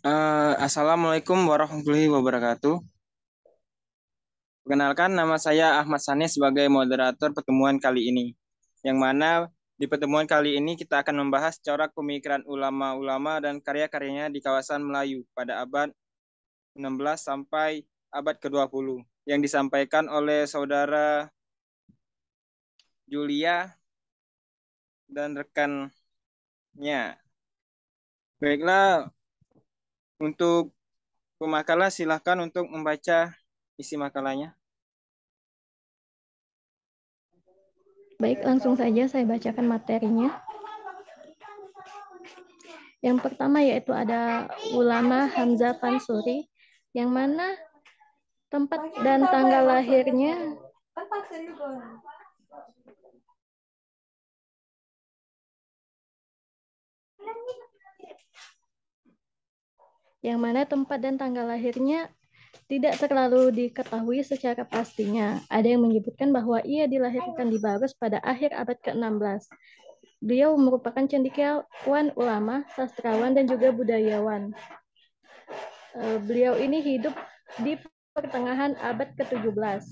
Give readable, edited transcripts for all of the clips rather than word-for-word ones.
Assalamualaikum warahmatullahi wabarakatuh. Perkenalkan, nama saya Ahmad Sani sebagai moderator pertemuan kali ini. Yang mana di pertemuan kali ini kita akan membahas corak pemikiran ulama-ulama dan karya-karyanya di kawasan Melayu pada abad 16 sampai abad ke-20 yang disampaikan oleh saudara Julia dan rekannya. Baiklah, untuk pemakalah silahkan untuk membaca isi makalahnya. Baik, langsung saja saya bacakan materinya. Yang pertama yaitu ada ulama Hamzah Fansuri, yang mana tempat dan tanggal lahirnya tidak terlalu diketahui secara pastinya. Ada yang menyebutkan bahwa ia dilahirkan di Baros pada akhir abad ke-16. Beliau merupakan cendekiawan ulama, sastrawan, dan juga budayawan. Beliau ini hidup di pertengahan abad ke-17.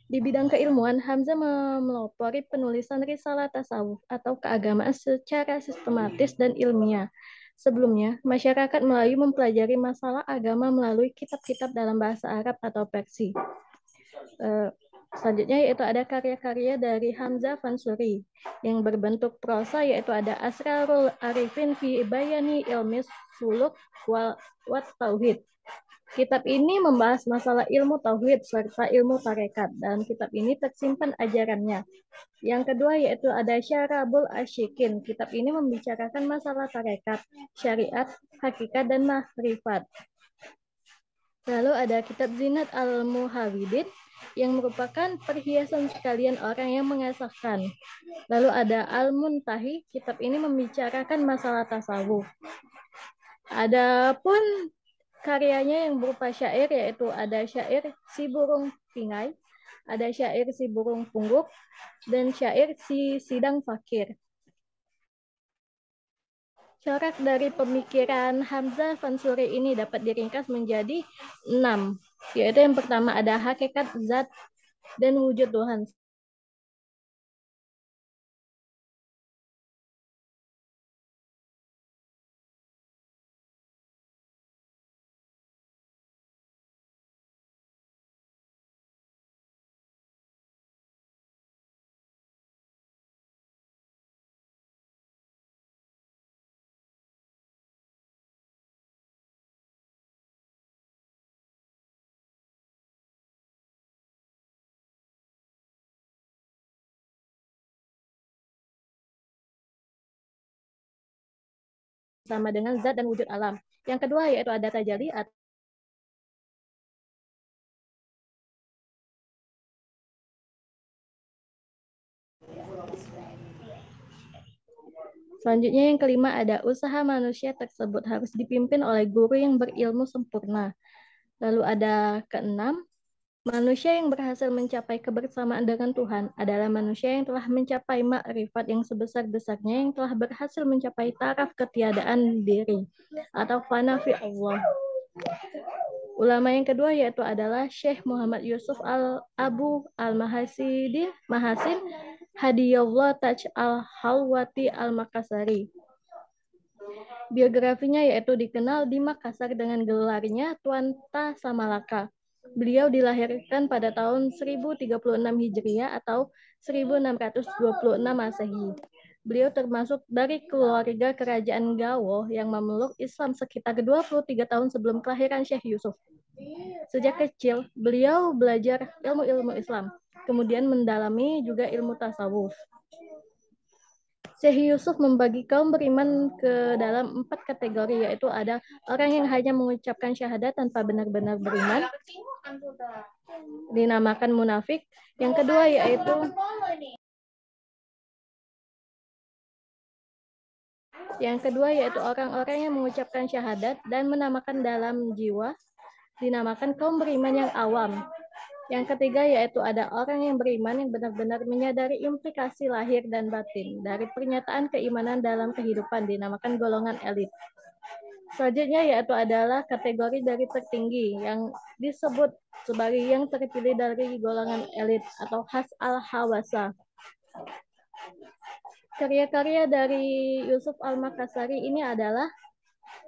Di bidang keilmuan, Hamzah memelopori penulisan risalah tasawuf atau keagamaan secara sistematis dan ilmiah. Sebelumnya, masyarakat Melayu mempelajari masalah agama melalui kitab-kitab dalam bahasa Arab atau Persia. Selanjutnya yaitu ada karya-karya dari Hamzah Fansuri yang berbentuk prosa, yaitu ada Asrarul Arifin fi Bayani Ilmis Suluk wat Tauhid. Kitab ini membahas masalah ilmu tauhid serta ilmu tarekat, dan kitab ini tersimpan ajarannya. Yang kedua yaitu ada Syarabul Asyikin. Kitab ini membicarakan masalah tarekat, syariat, hakikat, dan makrifat. Lalu ada kitab Zinat al-Muhawidin yang merupakan perhiasan sekalian orang yang mengesahkan. Lalu ada Al-Muntahi. Kitab ini membicarakan masalah tasawuf. Adapun karyanya yang berupa syair yaitu ada syair Si Burung Pingai, ada syair Si Burung Pungguk, dan syair Si Sidang Fakir. Corak dari pemikiran Hamzah Fansuri ini dapat diringkas menjadi 6, yaitu yang pertama ada hakikat zat dan wujud Tuhan. Sama dengan zat dan wujud alam. Yang kedua yaitu ada tajalli. Selanjutnya yang kelima ada usaha manusia tersebut harus dipimpin oleh guru yang berilmu sempurna. Lalu ada keenam, manusia yang berhasil mencapai kebersamaan dengan Tuhan adalah manusia yang telah mencapai makrifat yang sebesar-besarnya, yang telah berhasil mencapai taraf ketiadaan diri atau fana fi Allah. Ulama yang kedua yaitu adalah Syekh Muhammad Yusuf Abu Al-Mahasin Hadiyullah Taj Al-Halwati Al-Makassari. Biografinya yaitu dikenal di Makassar dengan gelarnya Tuan Ta Samalaka. Beliau dilahirkan pada tahun 1036 Hijriah atau 1626 Masehi. Beliau termasuk dari keluarga kerajaan Gawo yang memeluk Islam sekitar 23 tahun sebelum kelahiran Syekh Yusuf. Sejak kecil, beliau belajar ilmu-ilmu Islam, kemudian mendalami juga ilmu tasawuf. Syekh Yusuf membagi kaum beriman ke dalam 4 kategori, yaitu ada orang yang hanya mengucapkan syahadat tanpa benar-benar beriman, dinamakan munafik. Yang kedua yaitu orang-orang yang mengucapkan syahadat dan menamakan dalam jiwa, dinamakan kaum beriman yang awam. Yang ketiga yaitu ada orang yang beriman yang benar-benar menyadari implikasi lahir dan batin dari pernyataan keimanan dalam kehidupan, dinamakan golongan elit. Selanjutnya yaitu adalah kategori dari tertinggi yang disebut sebagai yang terpilih dari golongan elit atau khas al-hawasa. Karya-karya dari Yusuf Al-Makassari ini adalah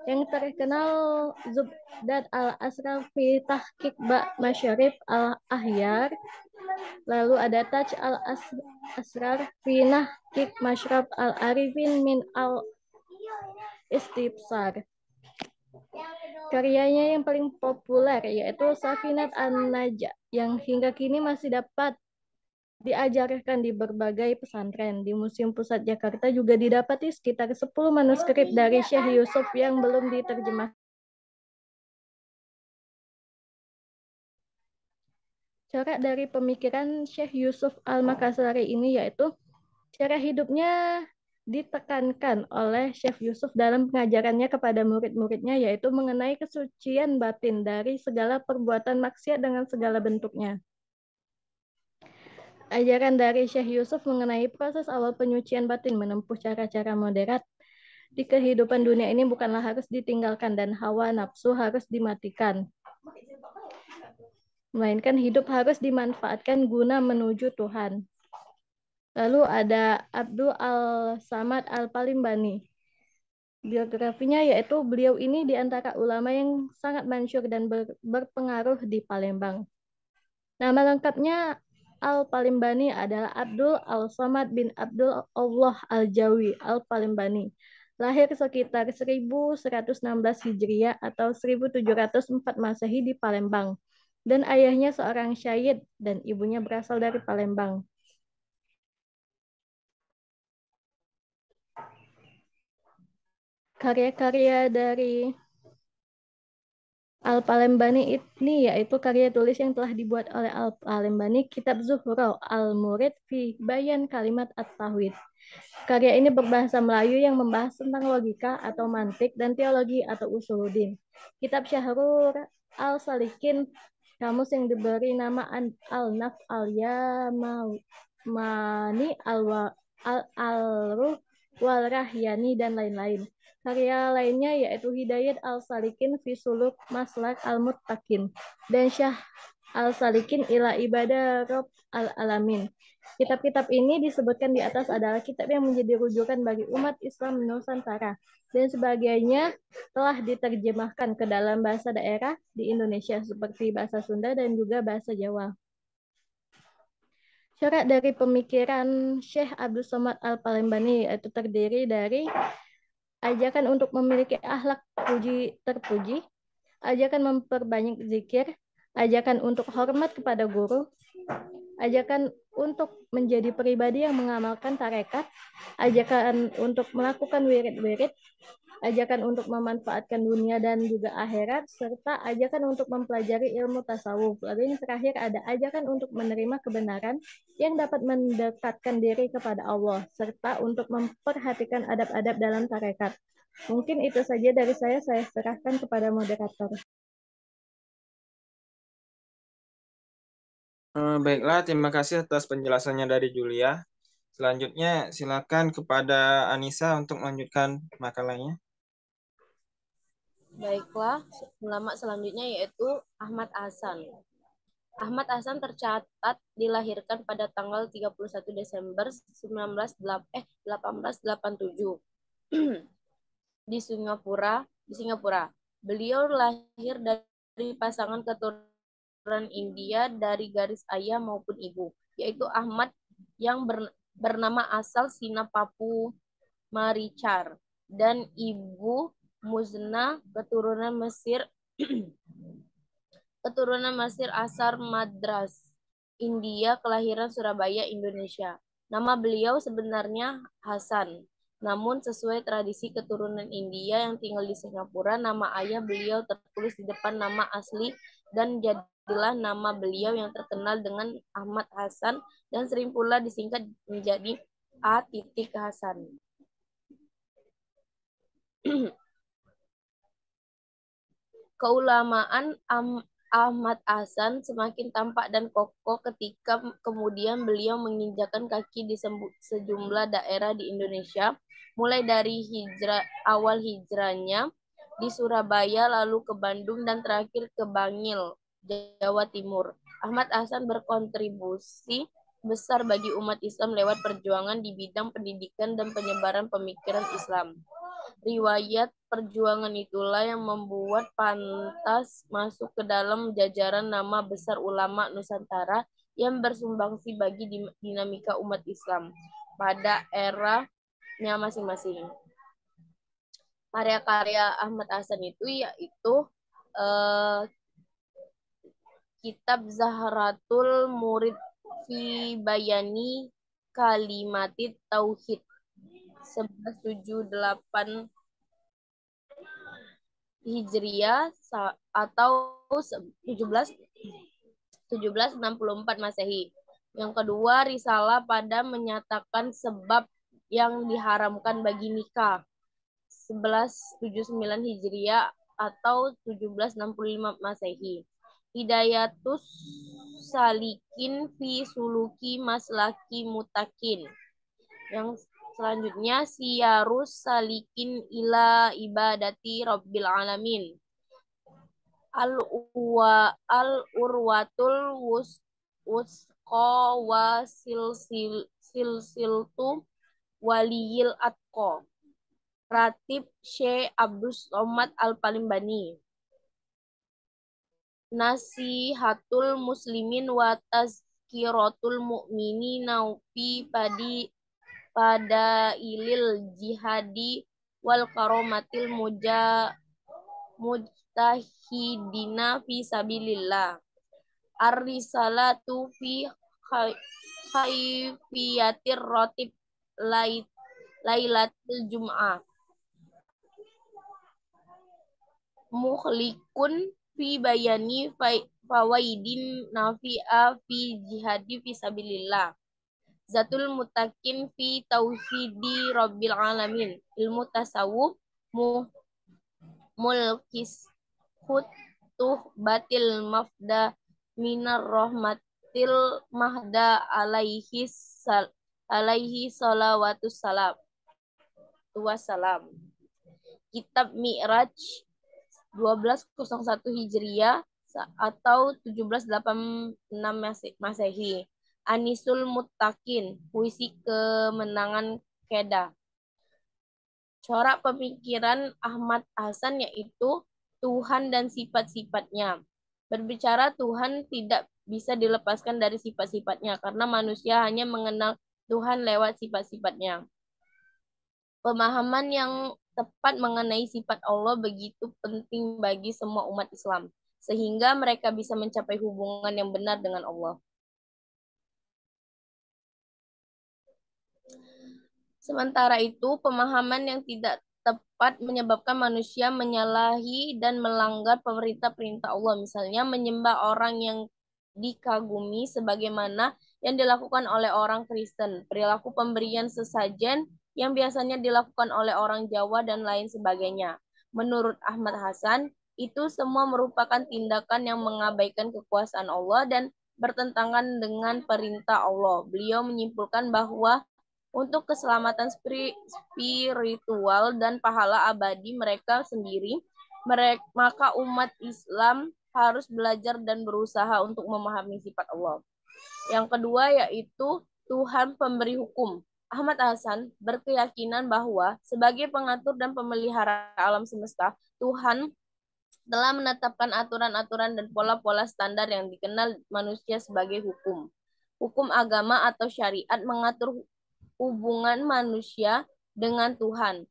yang terkenal Zubdat al-Asrar fi Tahqiq Masyarif al-Ahyar, lalu ada Taj al-Asrar fi Nahqiq Masyrab al-Arifin min al-Istibsar. Karyanya yang paling populer yaitu Safinat an-Najah yang hingga kini masih dapat diajarkan di berbagai pesantren. Di Museum Pusat Jakarta juga didapati sekitar 10 manuskrip dari Syekh Yusuf yang belum diterjemahkan. Corak dari pemikiran Syekh Yusuf Al-Makassari ini yaitu cara hidupnya ditekankan oleh Syekh Yusuf dalam pengajarannya kepada murid-muridnya yaitu mengenai kesucian batin dari segala perbuatan maksiat dengan segala bentuknya. Ajaran dari Syekh Yusuf mengenai proses awal penyucian batin menempuh cara-cara moderat di kehidupan dunia ini bukanlah harus ditinggalkan dan hawa nafsu harus dimatikan. Melainkan hidup harus dimanfaatkan guna menuju Tuhan. Lalu ada Abdul Al-Samad Al-Palimbani. Biografinya yaitu beliau ini di antara ulama yang sangat masyhur dan berpengaruh di Palembang. Nama lengkapnya Al-Palimbani adalah Abdul Al-Samad bin Abdul Allah Al-Jawi Al-Palimbani. Lahir sekitar 1116 Hijriah atau 1704 Masehi di Palembang. Dan ayahnya seorang syahid dan ibunya berasal dari Palembang. Karya-karya dari Al-Palembani ini yaitu karya tulis yang telah dibuat oleh Al-Palembani, Kitab Zuhro Al-Murid fi Bayan Kalimat At-Tauhid. Karya ini berbahasa Melayu yang membahas tentang logika atau mantik dan teologi atau usuluddin. Kitab Syahrur Al-Salikin, kamus yang diberi nama Al-Naf Al-Yamani Al-Ruh Wal-Rahyani dan lain-lain. Karya lainnya yaitu Hidayat Al-Salikin fi Suluk Maslak Al-Muttaqin dan Syah Al-Salikin ila Ibadah Rabb Al-Alamin. Kitab-kitab ini disebutkan di atas adalah kitab yang menjadi rujukan bagi umat Islam Nusantara dan sebagainya telah diterjemahkan ke dalam bahasa daerah di Indonesia seperti bahasa Sunda dan juga bahasa Jawa. Corak dari pemikiran Syekh Abdul Somad Al-Palembani yaitu terdiri dari ajakan untuk memiliki akhlak terpuji, ajakan memperbanyak zikir, ajakan untuk hormat kepada guru, ajakan untuk menjadi pribadi yang mengamalkan tarekat, ajakan untuk melakukan wirid-wirid, ajakan untuk memanfaatkan dunia dan juga akhirat, serta ajakan untuk mempelajari ilmu tasawuf. Lalu yang terakhir ada ajakan untuk menerima kebenaran yang dapat mendekatkan diri kepada Allah, serta untuk memperhatikan adab-adab dalam tarekat. Mungkin itu saja dari saya serahkan kepada moderator. Baiklah, terima kasih atas penjelasannya dari Julia. Selanjutnya, silakan kepada Anissa untuk melanjutkan makalahnya. Baiklah, ulama selanjutnya yaitu Ahmad Hasan. Ahmad Hasan tercatat dilahirkan pada tanggal 31 Desember 1887 di Singapura. Beliau lahir dari pasangan keturunan India dari garis ayah maupun ibu, yaitu Ahmad yang bernama asal Sina Papu Marichar dan ibu Muzna keturunan Mesir asal Madras, India, kelahiran Surabaya, Indonesia. Nama beliau sebenarnya Hasan, namun sesuai tradisi keturunan India yang tinggal di Singapura, nama ayah beliau tertulis di depan nama asli dan jadilah nama beliau yang terkenal dengan Ahmad Hasan dan sering pula disingkat menjadi A. Hasan. Keulamaan Ahmad Hasan semakin tampak dan kokoh ketika kemudian beliau menginjakan kaki di sejumlah daerah di Indonesia, mulai dari awal hijrahnya di Surabaya, lalu ke Bandung, dan terakhir ke Bangil, Jawa Timur. Ahmad Hasan berkontribusi besar bagi umat Islam lewat perjuangan di bidang pendidikan dan penyebaran pemikiran Islam. Riwayat perjuangan itulah yang membuat pantas masuk ke dalam jajaran nama besar ulama Nusantara yang bersumbangsi bagi dinamika umat Islam pada eranya masing-masing. Karya-karya Ahmad Hasan itu yaitu kitab Zahratul Murid fi Bayani Kalimatit Tauhid 1178 Hijriah atau 1764 Masehi. Yang kedua, risalah pada menyatakan sebab yang diharamkan bagi nikah 1179 Hijriah atau 1765 Masehi. Hidayatus Salikin fi Suluki Maslaki Mutakin. Yang selanjutnya Siyarus Salikin ila Ibadati Rabbil Alamin. Al-Urwatul Wusqa wa Silsiltu Waliyil Atqa. Ratib Syekh Abdus Somad Al-Palimbani. Nasihatul Muslimin wa Tazkiratul Mu'minin naufi pada ilil jihadi wal karomatil mujtahidina fi sabilillah. Ar-risalatu fi khaifiyatir rotib lailatul jum'ah. Mukhlikun fi bayani fawaidin nafi'a fi jihadi fi sabilillah. Zatul mutakin fi tauhidi rabbil alamin. Ilmu tasawuf mulkis hutuh batil mafda minar rahmatil mahda alaihi salawatus salam. Wassalam. Kitab Mi'raj 1201 Hijriah atau 1786 Masehi. Anisul Muttaqin, puisi kemenangan Kedah. Corak pemikiran Ahmad Hasan yaitu Tuhan dan sifat-sifatnya. Berbicara Tuhan tidak bisa dilepaskan dari sifat-sifatnya karena manusia hanya mengenal Tuhan lewat sifat-sifatnya. Pemahaman yang tepat mengenai sifat Allah begitu penting bagi semua umat Islam, sehingga mereka bisa mencapai hubungan yang benar dengan Allah. Sementara itu, pemahaman yang tidak tepat menyebabkan manusia menyalahi dan melanggar perintah-perintah Allah. Misalnya, menyembah orang yang dikagumi sebagaimana yang dilakukan oleh orang Kristen. Perilaku pemberian sesajen yang biasanya dilakukan oleh orang Jawa dan lain sebagainya. Menurut Ahmad Hasan, itu semua merupakan tindakan yang mengabaikan kekuasaan Allah dan bertentangan dengan perintah Allah. Beliau menyimpulkan bahwa untuk keselamatan spiritual dan pahala abadi mereka sendiri, maka umat Islam harus belajar dan berusaha untuk memahami sifat Allah. Yang kedua yaitu Tuhan pemberi hukum. Ahmad Hasan berkeyakinan bahwa sebagai pengatur dan pemelihara alam semesta, Tuhan telah menetapkan aturan-aturan dan pola-pola standar yang dikenal manusia sebagai hukum. Hukum agama atau syariat mengatur hubungan manusia dengan Tuhan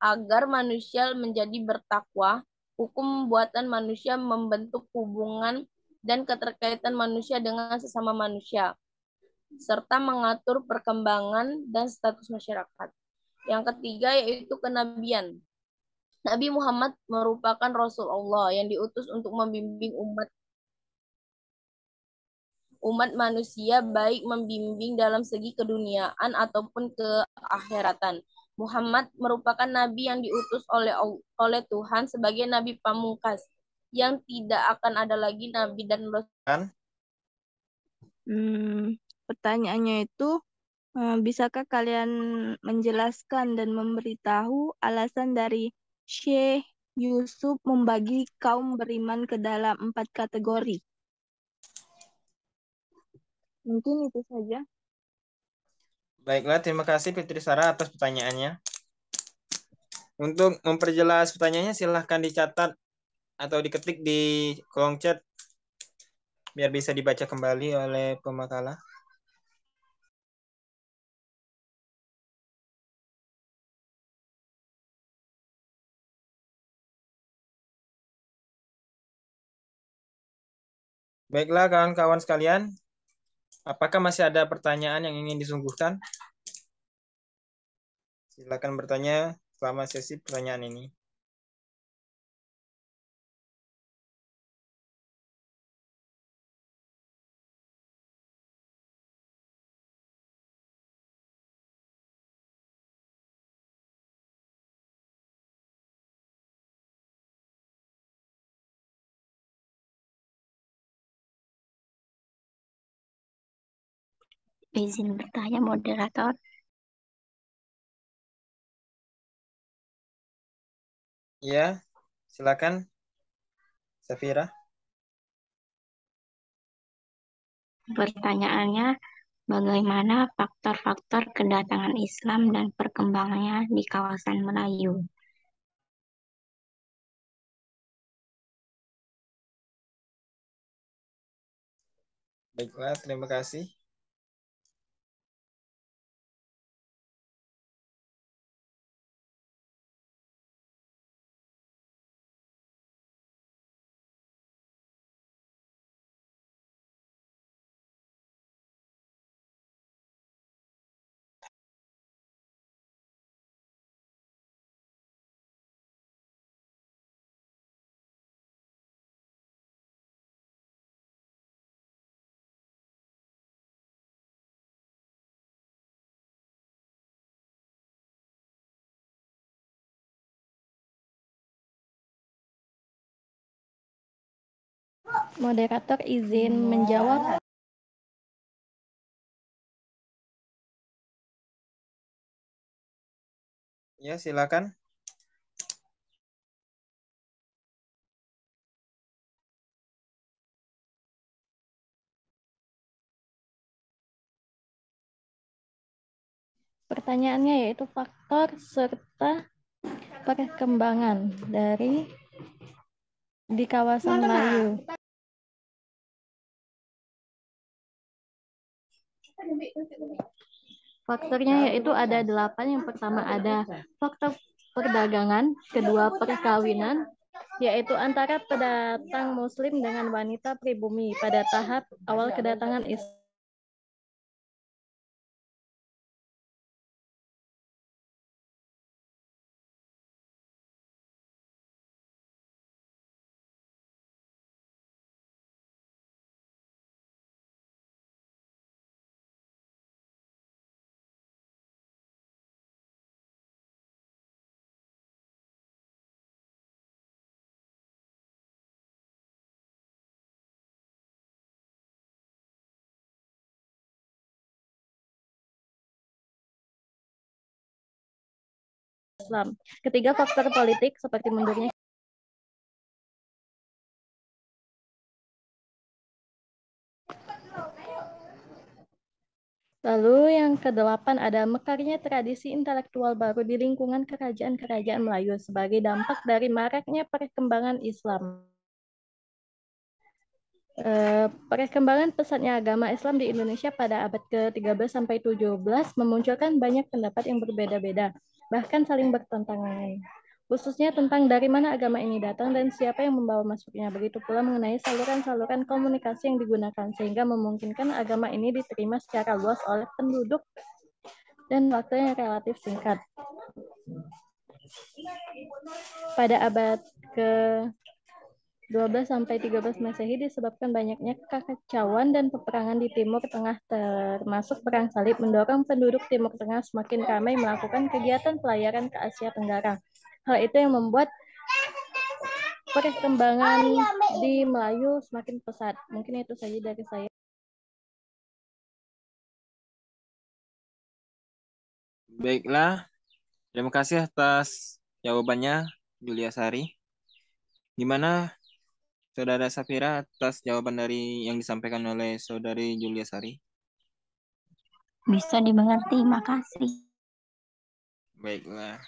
agar manusia menjadi bertakwa. Hukum buatan manusia membentuk hubungan dan keterkaitan manusia dengan sesama manusia, serta mengatur perkembangan dan status masyarakat. Yang ketiga yaitu kenabian. Nabi Muhammad merupakan Rasul Allah yang diutus untuk membimbing umat manusia, baik membimbing dalam segi keduniaan ataupun keakhiratan. Muhammad merupakan nabi yang diutus oleh Tuhan sebagai nabi pamungkas yang tidak akan ada lagi nabi dan rasul. Pertanyaannya itu, bisakah kalian menjelaskan dan memberitahu alasan dari Syekh Yusuf membagi kaum beriman ke dalam 4 kategori. Mungkin itu saja. Baiklah, terima kasih Fitri Sarah atas pertanyaannya. Untuk memperjelas pertanyaannya silahkan dicatat atau diketik di kolom chat biar bisa dibaca kembali oleh pemakalah. Baiklah kawan-kawan sekalian, apakah masih ada pertanyaan yang ingin disungguhkan? Silakan bertanya selama sesi pertanyaan ini. Izin bertanya moderator. Ya, silakan Safira. Pertanyaannya, bagaimana faktor-faktor kedatangan Islam dan perkembangannya di kawasan Melayu? Baiklah, terima kasih. Moderator izin menjawab. Ya, silakan. Pertanyaannya yaitu faktor serta perkembangan di kawasan Melayu. Faktornya yaitu ada 8. Yang pertama ada faktor perdagangan, kedua perkawinan, yaitu antara pendatang Muslim dengan wanita pribumi pada tahap awal kedatangan Islam. Ketiga, faktor politik seperti mundurnya. Lalu yang kedelapan ada mekarnya tradisi intelektual baru di lingkungan kerajaan-kerajaan Melayu sebagai dampak dari maraknya perkembangan Islam. Perkembangan pesatnya agama Islam di Indonesia pada abad ke-13 sampai 17 memunculkan banyak pendapat yang berbeda-beda, bahkan saling bertentangan. Khususnya tentang dari mana agama ini datang dan siapa yang membawa masuknya. Begitu pula mengenai saluran-saluran komunikasi yang digunakan, sehingga memungkinkan agama ini diterima secara luas oleh penduduk dan waktu yang relatif singkat. Pada abad ke-12 sampai 13 Masehi disebabkan banyaknya kekacauan dan peperangan di Timur Tengah termasuk Perang Salib mendorong penduduk Timur Tengah semakin ramai melakukan kegiatan pelayaran ke Asia Tenggara. Hal itu yang membuat perkembangan di Melayu semakin pesat. Mungkin itu saja dari saya. Baiklah, terima kasih atas jawabannya Julia Sari. Gimana Saudara Safira atas jawaban dari yang disampaikan oleh Saudari Julia Sari? Bisa dimengerti, makasih. Baiklah.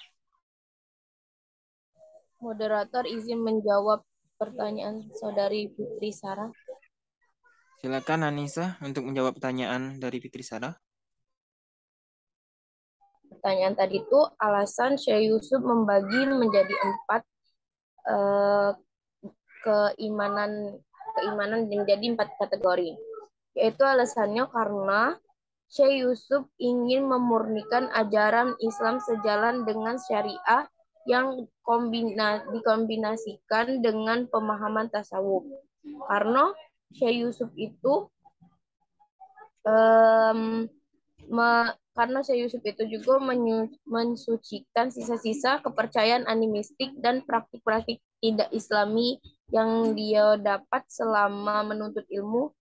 Moderator izin menjawab pertanyaan Saudari Fitri Sarah. Silakan Anissa untuk menjawab pertanyaan dari Fitri Sarah. Pertanyaan tadi itu alasan Syekh Yusuf membagi menjadi 4 keimanan menjadi 4 kategori. Yaitu alasannya karena Syekh Yusuf ingin memurnikan ajaran Islam sejalan dengan syariah yang dikombinasikan dengan pemahaman tasawuf. Karena Syekh Yusuf itu juga mensucikan sisa-sisa kepercayaan animistik dan praktik-praktik tidak islami yang dia dapat selama menuntut ilmu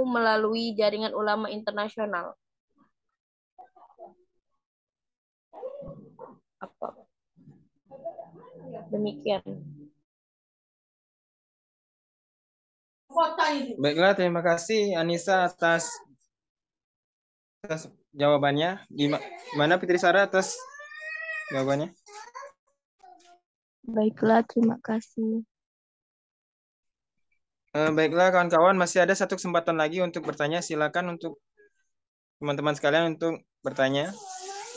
melalui jaringan ulama internasional. Demikian. Baiklah, terima kasih Anissa atas jawabannya. Gimana Fitri Sarah atas jawabannya? Baiklah, terima kasih. Baiklah kawan-kawan, masih ada satu kesempatan lagi untuk bertanya. Silakan untuk teman-teman sekalian untuk bertanya.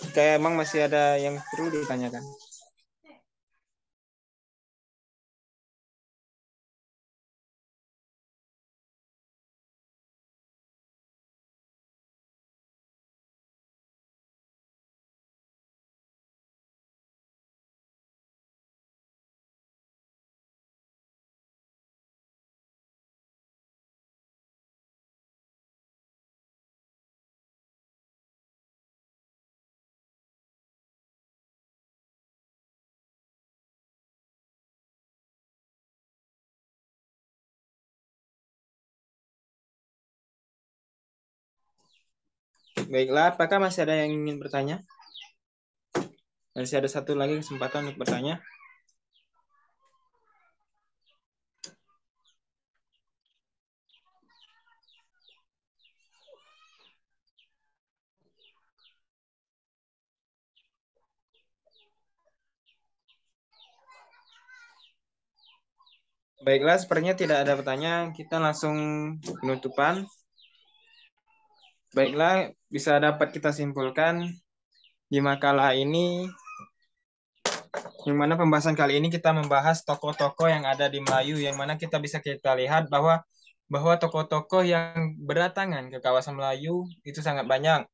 Jika emang masih ada yang perlu ditanyakan. Baiklah, apakah masih ada yang ingin bertanya? Masih ada satu lagi kesempatan untuk bertanya. Baiklah, sepertinya tidak ada pertanyaan. Kita langsung penutupan. Baiklah, bisa dapat kita simpulkan di makalah ini, yang mana pembahasan kali ini kita membahas tokoh-tokoh yang ada di Melayu, yang mana kita bisa lihat bahwa tokoh-tokoh yang berdatangan ke kawasan Melayu itu sangat banyak.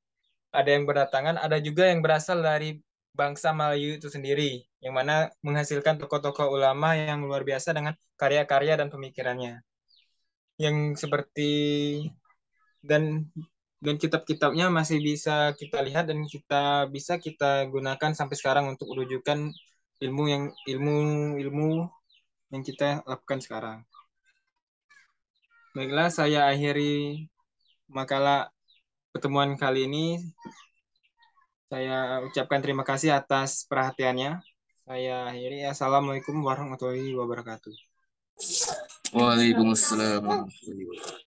Ada yang berdatangan, ada juga yang berasal dari bangsa Melayu itu sendiri, yang mana menghasilkan tokoh-tokoh ulama yang luar biasa dengan karya-karya dan pemikirannya. Yang seperti dan kitab-kitabnya masih bisa kita lihat dan bisa kita gunakan sampai sekarang untuk rujukan ilmu yang kita lakukan sekarang. Baiklah, saya akhiri makalah pertemuan kali ini. Saya ucapkan terima kasih atas perhatiannya. Saya akhiri. Assalamualaikum warahmatullahi wabarakatuh. Waalaikumsalam warahmatullahi wabarakatuh.